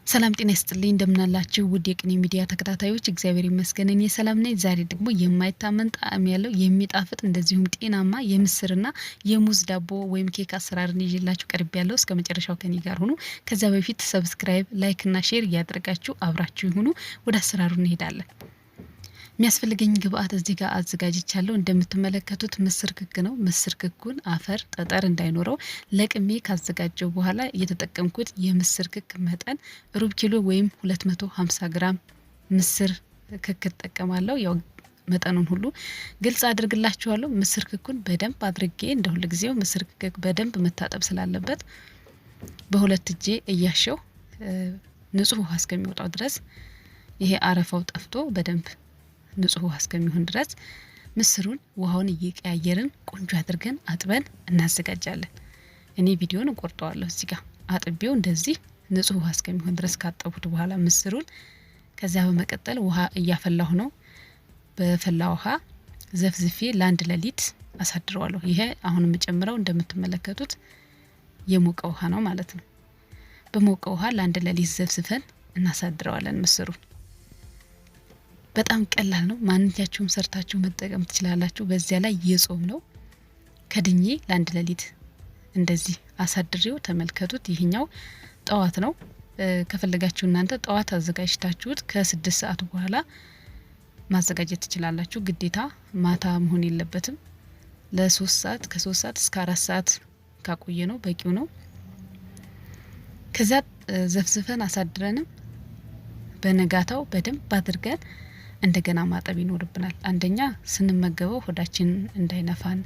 ሰላም ጤና ይስጥልኝ እንደምናላችሁ ውድ የቅኔ ሚዲያ ተከታታዮች እግዚአብሔር ይመስገን እኔ ሰላም ነኝ። ዛሬ ደግሞ የማይታመን ጣዕም ያለው የሚጣፍጥ እንደዚሁም ጤናማ የምስርና የሙዝ ዳቦ ወይም ኬክ አሰራርን ይዤላችሁ ቀርቤያለሁ። እስከ መጨረሻው ከኔ ጋር ሁኑ። ከዛ በፊት ሰብስክራይብ፣ ላይክ እና ሼር እያደረጋችሁ አብራችሁ ይሁኑ። ወደ አሰራሩ እንሄዳለን። የሚያስፈልገኝ ግብአት እዚህ ጋር አዘጋጅቻለሁ። እንደምትመለከቱት ምስር ክክ ነው። ምስር ክኩን አፈር ጠጠር እንዳይኖረው ለቅሜ ካዘጋጀው በኋላ የተጠቀምኩት የምስር ክክ መጠን ሩብ ኪሎ ወይም 250 ግራም ምስር ክክ እጠቀማለሁ። ያው መጠኑን ሁሉ ግልጽ አድርግላችኋለሁ። ምስር ክኩን በደንብ አድርጌ እንደ ሁሉ ጊዜው ምስር ክክ በደንብ መታጠብ ስላለበት በሁለት እጄ እያሸው ንጹህ ውሃ እስከሚወጣው ድረስ ይሄ አረፋው ጠፍቶ በደንብ ንጹህ ውሃ እስከሚሆን ድረስ ምስሩን ውሃውን እየቀያየርን ቆንጆ አድርገን አጥበን እናዘጋጃለን። እኔ ቪዲዮን እንቆርጠዋለሁ እዚህ ጋር አጥቤው እንደዚህ ንጹህ ውሃ እስከሚሆን ድረስ ካጠቡት በኋላ ምስሩን ከዛ በመቀጠል ውሃ እያፈላሁ ነው። በፈላ ውሃ ዘፍዝፌ ለአንድ ሌሊት አሳድረዋለሁ። ይሄ አሁን የምጨምረው እንደምትመለከቱት የሞቀ ውሃ ነው ማለት ነው። በሞቀ ውሃ ለአንድ ሌሊት ዘፍዝፈን እናሳድረዋለን ምስሩን። በጣም ቀላል ነው። ማንኛችሁም ሰርታችሁ መጠቀም ትችላላችሁ። በዚያ ላይ የጾም ነው። ከድኜ ለአንድ ሌሊት እንደዚህ አሳድሬው ተመልከቱት። ይሄኛው ጠዋት ነው። ከፈለጋችሁ እናንተ ጠዋት አዘጋጅታችሁት ከ6 ሰዓት በኋላ ማዘጋጀት ትችላላችሁ። ግዴታ ማታ መሆን የለበትም። ለ3 ሰዓት ከ3 ሰዓት እስከ 4 ሰዓት ካቆየ ነው በቂው ነው። ከዛ ዘፍዝፈን አሳድረንም በነጋታው በደንብ አድርገን እንደገና ማጠብ ይኖርብናል። አንደኛ ስንመገበው ሆዳችን እንዳይነፋን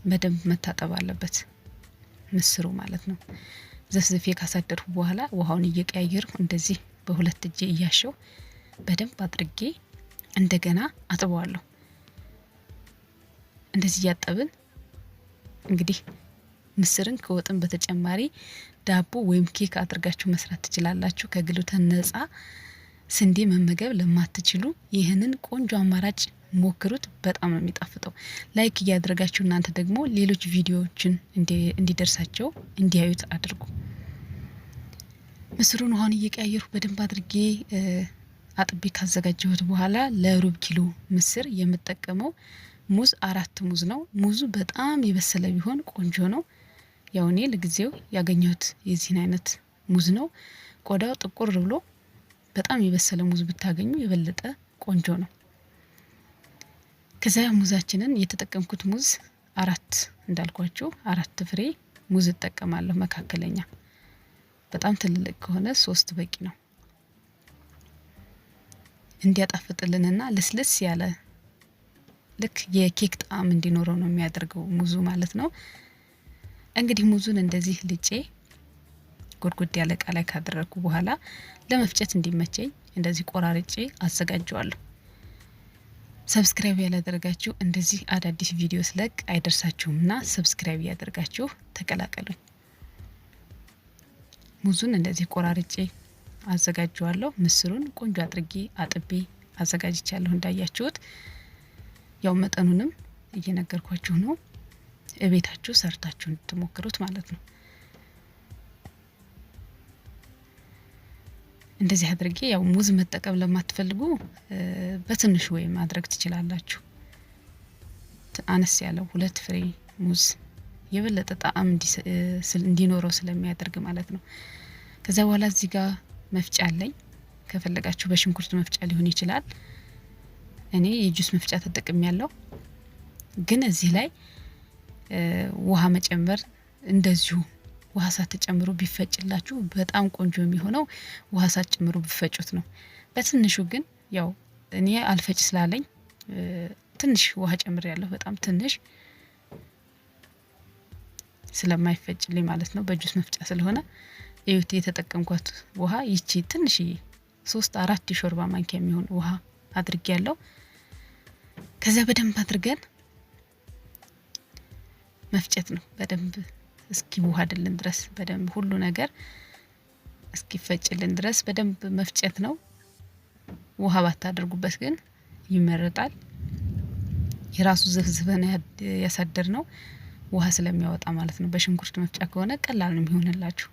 በደንብ መታጠብ አለበት ምስሩ ማለት ነው። ዘፍዝፌ ካሳደርኩ በኋላ ውሃውን እየቀያየርኩ እንደዚህ በሁለት እጄ እያሸው በደንብ አድርጌ እንደገና አጥበዋለሁ። እንደዚህ እያጠብን እንግዲህ ምስርን ከወጥን በተጨማሪ ዳቦ ወይም ኬክ አድርጋችሁ መስራት ትችላላችሁ። ከግሉተን ነጻ ስንዴ መመገብ ለማትችሉ ይህንን ቆንጆ አማራጭ ሞክሩት። በጣም ነው የሚጣፍጠው። ላይክ እያደረጋችሁ እናንተ ደግሞ ሌሎች ቪዲዮዎችን እንዲደርሳቸው እንዲያዩት አድርጉ። ምስሩን ውሃውን እየቀያየርኩ በደንብ አድርጌ አጥቤ ካዘጋጀሁት በኋላ ለሩብ ኪሎ ምስር የምጠቀመው ሙዝ 4 ሙዝ ነው። ሙዙ በጣም የበሰለ ቢሆን ቆንጆ ነው። ያው እኔ ለጊዜው ያገኘሁት የዚህን አይነት ሙዝ ነው። ቆዳው ጥቁር ብሎ በጣም የበሰለ ሙዝ ብታገኙ የበለጠ ቆንጆ ነው። ከዛ ሙዛችንን የተጠቀምኩት ሙዝ 4 እንዳልኳችሁ 4 ፍሬ ሙዝ እጠቀማለሁ። መካከለኛ በጣም ትልልቅ ከሆነ 3 በቂ ነው። እንዲያጣፍጥልንና ለስለስ ያለ ልክ የኬክ ጣዕም እንዲኖረው ነው የሚያደርገው ሙዙ ማለት ነው። እንግዲህ ሙዙን እንደዚህ ልጬ ጎድጎድ ያለ እቃ ላይ ካደረኩ በኋላ ለመፍጨት እንዲመቸኝ እንደዚህ ቆራርጬ አዘጋጀዋለሁ። ሰብስክራይብ ያላደረጋችሁ እንደዚህ አዳዲስ ቪዲዮ ስለቅ አይደርሳችሁምና ሰብስክራይብ ያደርጋችሁ ተቀላቀሉኝ። ሙዙን እንደዚህ ቆራርጬ አዘጋጀዋለሁ። ምስሩን ቆንጆ አድርጌ አጥቤ አዘጋጅቻለሁ እንዳያችሁት። ያው መጠኑንም እየነገርኳችሁ ነው። እቤታችሁ ሰርታችሁ እንድትሞክሩት ማለት ነው። እንደዚህ አድርጌ ያው ሙዝ መጠቀም ለማትፈልጉ በትንሹ ወይ ማድረግ ትችላላችሁ። አነስ ያለው 2 ፍሬ ሙዝ የበለጠ ጣዕም እንዲኖረው ስለሚያደርግ ማለት ነው። ከዛ በኋላ እዚህ ጋር መፍጫ አለኝ። ከፈለጋችሁ በሽንኩርት መፍጫ ሊሆን ይችላል። እኔ የጁስ መፍጫ ተጠቅሜያለሁ። ግን እዚህ ላይ ውሃ መጨመር እንደዚሁ ውሃ ሳትጨምሩ ቢፈጭላችሁ በጣም ቆንጆ የሚሆነው ውሃ ሳትጨምሩ ቢፈጩት ነው። በትንሹ ግን ያው እኔ አልፈጭ ስላለኝ ትንሽ ውሃ ጨምሬያለሁ። በጣም ትንሽ ስለማይፈጭልኝ ማለት ነው በጁስ መፍጫ ስለሆነ እዩት። የተጠቀምኳት ውሃ ይቺ ትንሽ 3-4 የሾርባ ማንኪያ የሚሆን ውሃ አድርጌያለሁ። ከዛ በደንብ አድርገን መፍጨት ነው። በደንብ እስኪዋሃድልን ድረስ በደንብ ሁሉ ነገር እስኪፈጭልን ድረስ በደንብ መፍጨት ነው። ውሃ ባታደርጉበት ግን ይመረጣል። የራሱ ዘፍዝፈን ያሳደር ነው ውሃ ስለሚያወጣ ማለት ነው። በሽንኩርት መፍጫ ከሆነ ቀላል ነው የሚሆንላችሁ።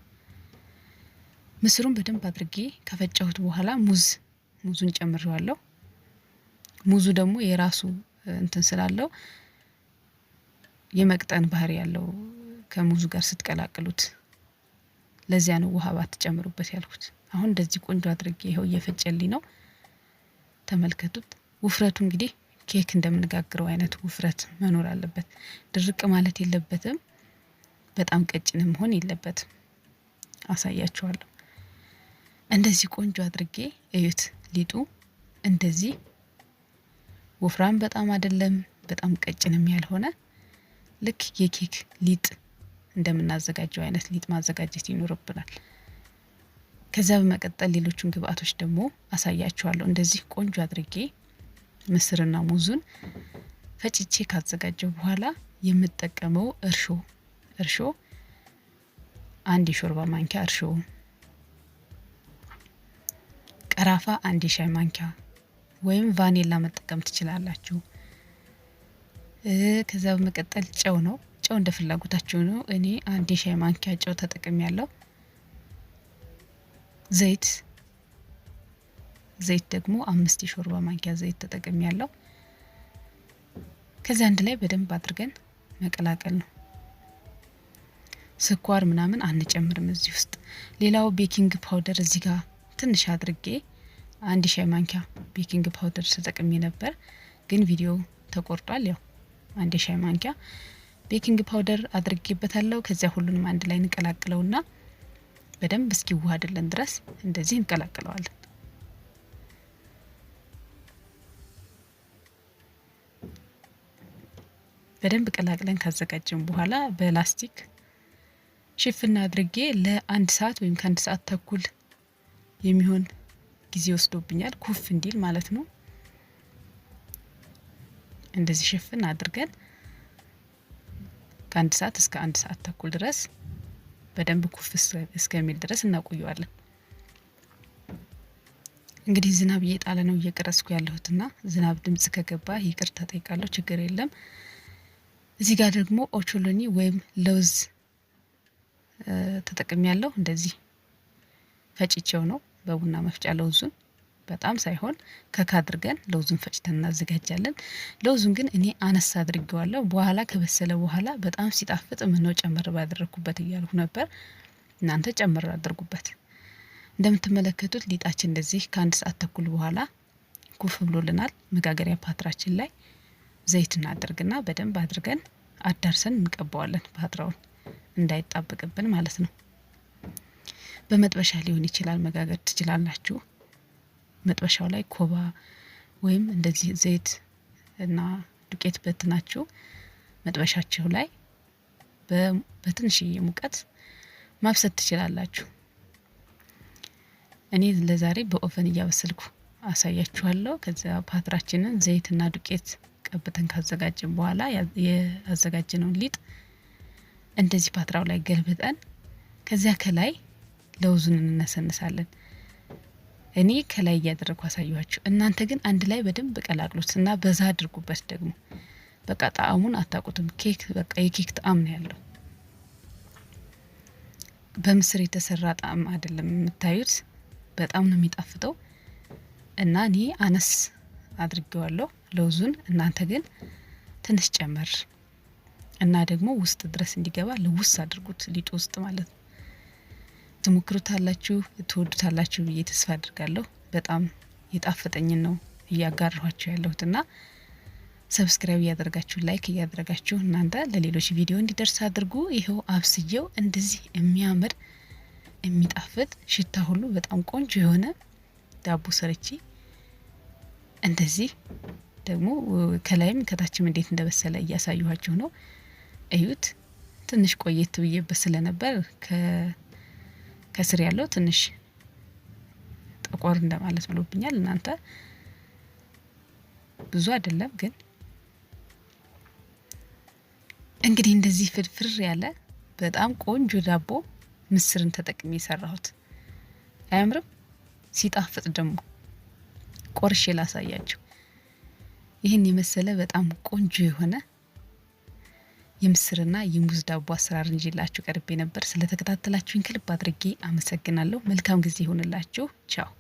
ምስሩን በደንብ አድርጌ ከፈጨሁት በኋላ ሙዙን ጨምሬዋለሁ። ሙዙ ደግሞ የራሱ እንትን ስላለው የመቅጠን ባህሪ ያለው ከሙዙ ጋር ስትቀላቅሉት፣ ለዚያ ነው ውሃ ባትጨምሩበት ያልኩት። አሁን እንደዚህ ቆንጆ አድርጌ ይኸው እየፈጨልኝ ነው። ተመልከቱት። ውፍረቱ እንግዲህ ኬክ እንደምንጋግረው አይነት ውፍረት መኖር አለበት። ድርቅ ማለት የለበትም፣ በጣም ቀጭንም መሆን የለበትም። አሳያችኋለሁ። እንደዚህ ቆንጆ አድርጌ እዩት። ሊጡ እንደዚህ ወፍራም በጣም አይደለም፣ በጣም ቀጭንም ያልሆነ ልክ የኬክ ሊጥ እንደምናዘጋጀው አይነት ሊጥ ማዘጋጀት ይኖርብናል። ከዛ በመቀጠል ሌሎቹን ግብአቶች ደግሞ አሳያችኋለሁ። እንደዚህ ቆንጆ አድርጌ ምስርና ሙዙን ፈጭቼ ካዘጋጀው በኋላ የምጠቀመው እርሾ 1 የሾርባ ማንኪያ እርሾ፣ ቀራፋ 1 የሻይ ማንኪያ ወይም ቫኒላ መጠቀም ትችላላችሁ። ከዛ በመቀጠል ጨው ነው። ጨው እንደ ፍላጎታችሁ ነው። እኔ 1 የሻይ ማንኪያ ጨው ተጠቅሜያለሁ። ዘይት ደግሞ 5 የሾርባ ማንኪያ ዘይት ተጠቅሜያለሁ። ከዛ አንድ ላይ በደንብ አድርገን መቀላቀል ነው። ስኳር ምናምን አንጨምርም እዚህ ውስጥ። ሌላው ቤኪንግ ፓውደር እዚህ ጋር ትንሽ አድርጌ 1 ሻይ ማንኪያ ቤኪንግ ፓውደር ተጠቅሜ ነበር፣ ግን ቪዲዮ ተቆርጧል። ያው 1 ሻይ ማንኪያ ቤኪንግ ፓውደር አድርጌበታለሁ። ከዚያ ሁሉንም አንድ ላይ እንቀላቅለውና በደንብ እስኪዋሃድልን ድረስ እንደዚህ እንቀላቅለዋለን። በደንብ ቀላቅለን ካዘጋጀን በኋላ በላስቲክ ሽፍና አድርጌ ለ1 ሰዓት ወይም ከ1 ሰዓት ተኩል የሚሆን ጊዜ ወስዶብኛል፣ ኩፍ እንዲል ማለት ነው። እንደዚህ ሽፍን አድርገን ከ1 ሰዓት እስከ 1 ሰዓት ተኩል ድረስ በደንብ ኩፍ እስከሚል ድረስ እናቆየዋለን። እንግዲህ ዝናብ እየጣለ ነው እየቀረስኩ ያለሁትና ዝናብ ድምጽ ከገባ ይቅርታ ጠይቃለሁ፣ ችግር የለም። እዚህ ጋር ደግሞ ኦቾሎኒ ወይም ለውዝ ተጠቅሜያለሁ። እንደዚህ ፈጭቼው ነው በቡና መፍጫ። ለውዙን በጣም ሳይሆን አድርገን ለውዙን ፈጭተን እናዘጋጃለን። ለውዙን ግን እኔ አነሳ አድርጌዋለሁ። በኋላ ከበሰለ በኋላ በጣም ሲጣፍጥ ምነው ጨመር ባደረኩበት እያልሁ ነበር። እናንተ ጨመር አድርጉበት። እንደምትመለከቱት ሊጣችን እንደዚህ ከ1 ሰዓት ተኩል በኋላ ኩፍ ብሎልናል። መጋገሪያ ፓትራችን ላይ ዘይት እናደርግና በደንብ አድርገን አዳርሰን እንቀባዋለን። ፓትራውን እንዳይጣበቅብን ማለት ነው። በመጥበሻ ሊሆን ይችላል፣ መጋገር ትችላላችሁ። መጥበሻው ላይ ኮባ ወይም እንደዚህ ዘይት እና ዱቄት በትናችሁ መጥበሻችሁ ላይ በትንሽዬ ሙቀት ማብሰል ትችላላችሁ። እኔ ለዛሬ በኦቨን እያበሰልኩ አሳያችኋለሁ። ከዛ ፓትራችንን ዘይትና ዱቄት ቀብተን ካዘጋጀን በኋላ ያዘጋጀነውን ሊጥ እንደዚህ ፓትራው ላይ ገልብጠን ከዚያ ከላይ ለውዙን እንነሰንሳለን። እኔ ከላይ እያደረኩ አሳያችሁ። እናንተ ግን አንድ ላይ በደንብ ቀላቅሉት እና በዛ አድርጉበት። ደግሞ በቃ ጣዕሙን አታውቁትም። ኬክ በቃ የኬክ ጣዕም ነው ያለው። በምስር የተሰራ ጣዕም አይደለም የምታዩት። በጣም ነው የሚጣፍጠው እና እኔ አነስ አድርጌዋለሁ ለውዙን። እናንተ ግን ትንሽ ጨመር እና ደግሞ ውስጥ ድረስ እንዲገባ ልውስ አድርጉት፣ ሊጡ ውስጥ ማለት ነው። ትሞክሩታላችሁ፣ ትወዱታላችሁ ብዬ ተስፋ አድርጋለሁ። በጣም የጣፈጠኝን ነው እያጋራኋችሁ ያለሁትና ሰብስክራይብ እያደረጋችሁ ላይክ እያደረጋችሁ እናንተ ለሌሎች ቪዲዮ እንዲደርስ አድርጉ። ይሄው አብስየው እንደዚህ የሚያምር የሚጣፍጥ ሽታ ሁሉ በጣም ቆንጆ የሆነ ዳቦ ሰርቼ እንደዚህ ደግሞ ከላይም ከታችም እንዴት እንደበሰለ እያሳየኋችሁ ነው። እዩት። ትንሽ ቆየት ብዬበት ስለነበር ከስር ያለው ትንሽ ጠቆር እንደማለት ብሎብኛል። እናንተ ብዙ አይደለም ግን እንግዲህ እንደዚህ ፍርፍር ያለ በጣም ቆንጆ ዳቦ ምስርን ተጠቅሜ የሰራሁት አያምርም? ሲጣፍጥ ደግሞ ቆርሼ ላሳያችሁ። ይህን የመሰለ በጣም ቆንጆ የሆነ የምስርና የሙዝ ዳቦ አሰራር እንጂላችሁ ቀርቤ ነበር። ስለተከታተላችሁኝ ከልብ አድርጌ አመሰግናለሁ። መልካም ጊዜ ይሆንላችሁ። ቻው